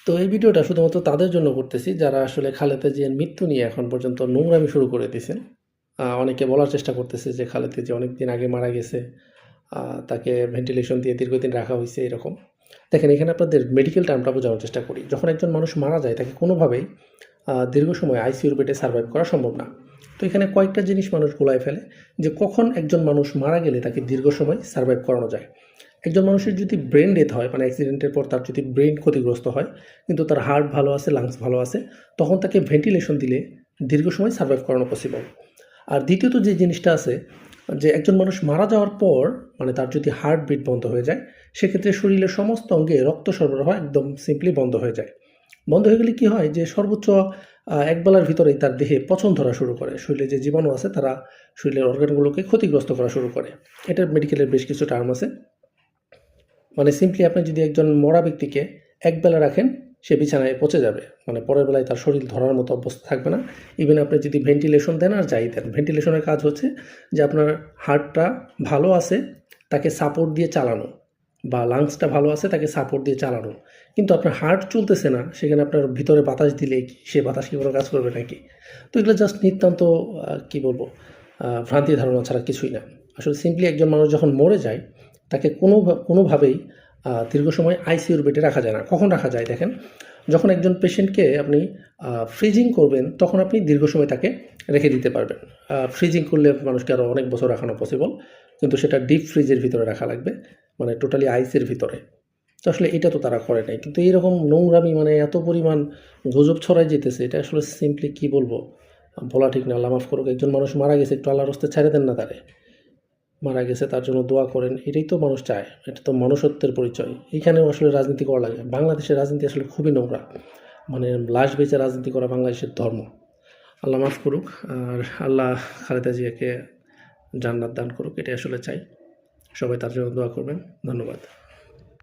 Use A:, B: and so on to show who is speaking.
A: তো এই ভিডিওটা শুধুমাত্র তাদের জন্য করতেছি যারা আসলে খালেদা জিয়ার মৃত্যু নিয়ে এখন পর্যন্ত নোংরামি শুরু করে দিয়েছেন। অনেকে বলার চেষ্টা করতেছে যে খালেদা জিয়া অনেকদিন আগে মারা গেছে, তাকে ভেন্টিলেশন দিয়ে দীর্ঘদিন রাখা হয়েছে এরকম। দেখেন এখানে আপনাদের মেডিকেল টার্মটা বোঝানোর চেষ্টা করি। যখন একজন মানুষ মারা যায় তাকে কোনোভাবেই দীর্ঘ সময় আইসিইউর বেডে সার্ভাইভ করা সম্ভব না। তো এখানে কয়েকটা জিনিস মানুষ গোলায় ফেলে যে কখন একজন মানুষ মারা গেলে তাকে দীর্ঘ সময় সার্ভাইভ করানো যায়। একজন মানুষের যদি ব্রেন ডেথ হয়, মানে অ্যাক্সিডেন্টের পর তার যদি ব্রেন ক্ষতিগ্রস্ত হয় কিন্তু তার হার্ট ভালো আছে, লাংস ভালো আছে, তখন তাকে ভেন্টিলেশন দিলে দীর্ঘ সময় সার্ভাইভ করানো পসিবল। আর দ্বিতীয়ত যে জিনিসটা আছে যে একজন মানুষ মারা যাওয়ার পর মানে তার যদি হার্ট বিট বন্ধ হয়ে যায়, সেক্ষেত্রে শরীরের সমস্ত অঙ্গে রক্ত সরবরাহ একদম সিম্পলি বন্ধ হয়ে যায়। বন্ধ হয়ে গেলে কী হয় যে সর্বোচ্চ এক বেলার ভিতরেই তার দেহে পচন ধরা শুরু করে, শরীরে যে জীবাণু আছে তারা শরীরের অর্গানগুলোকে ক্ষতিগ্রস্ত করা শুরু করে। এটার মেডিকেলের বেশ কিছু টার্ম আছে। মানে সিম্পলি আপনি যদি একজন মরা ব্যক্তিকে একবেলা রাখেন, সে বিছানায় পচে যাবে, মানে পরের বেলায় তার শরীর ধরার মতো অবস্থা থাকবে না। ইভেন আপনি যদি ভেন্টিলেশন দেন আর যাই দেন, ভেন্টিলেশনের কাজ হচ্ছে যে আপনার হার্টটা ভালো আছে তাকে সাপোর্ট দিয়ে চালানো, বা লাংসটা ভালো আছে তাকে সাপোর্ট দিয়ে চালানো। কিন্তু আপনার হার্ট চলতেছে না, সেখানে আপনার ভিতরে বাতাস দিলে কি সে বাতাস কি কোনো কাজ করবে নাকি? তো এগুলো জাস্ট নিতান্ত কী বলবো, ভ্রান্তি ধারণা ছাড়া কিছুই না। আসলে সিম্পলি একজন মানুষ যখন মরে যায় তাকে কোনোভাবেই দীর্ঘ সময় আইসিইউর বেডে রাখা যায় না। কখন রাখা যায় দেখেন, যখন একজন পেশেন্টকে আপনি ফ্রিজিং করবেন তখন আপনি দীর্ঘ সময় তাকে রেখে দিতে পারবেন। ফ্রিজিং করলে মানুষকে আরও অনেক বছর রাখানো পসিবল, কিন্তু সেটা ডিপ ফ্রিজের ভিতরে রাখা লাগবে, মানে টোটালি আইসের ভিতরে। তো আসলে এটা তো তারা করে নাই, কিন্তু এইরকম নোংরামি মানে এত পরিমাণ গুজব ছড়াই যেতেছে, এটা আসলে সিম্পলি কী বলবো, বলা ঠিক না। আল্লাহ মাফ করুক, একজন মানুষ মারা গেছে, একটু আল্লাহর রাস্তায় ছেড়ে দেন না তারে। মারা গেছে তার জন্য দোয়া করেন, এটাই তো মানুষ চায়, এটা তো মনুষ্যত্বের পরিচয়। এইখানেও আসলে রাজনীতি করা লাগে। বাংলাদেশের রাজনীতি আসলে খুবই নোংরা, মানে লাশ বেচে রাজনীতি করা বাংলাদেশের ধর্ম। আল্লাহ মাফ করুক, আর আল্লাহ খালেদা জিয়াকে জান্নাত দান করুক, এটাই আসলে চাই। সবাই তার জন্য দোয়া করবেন। ধন্যবাদ।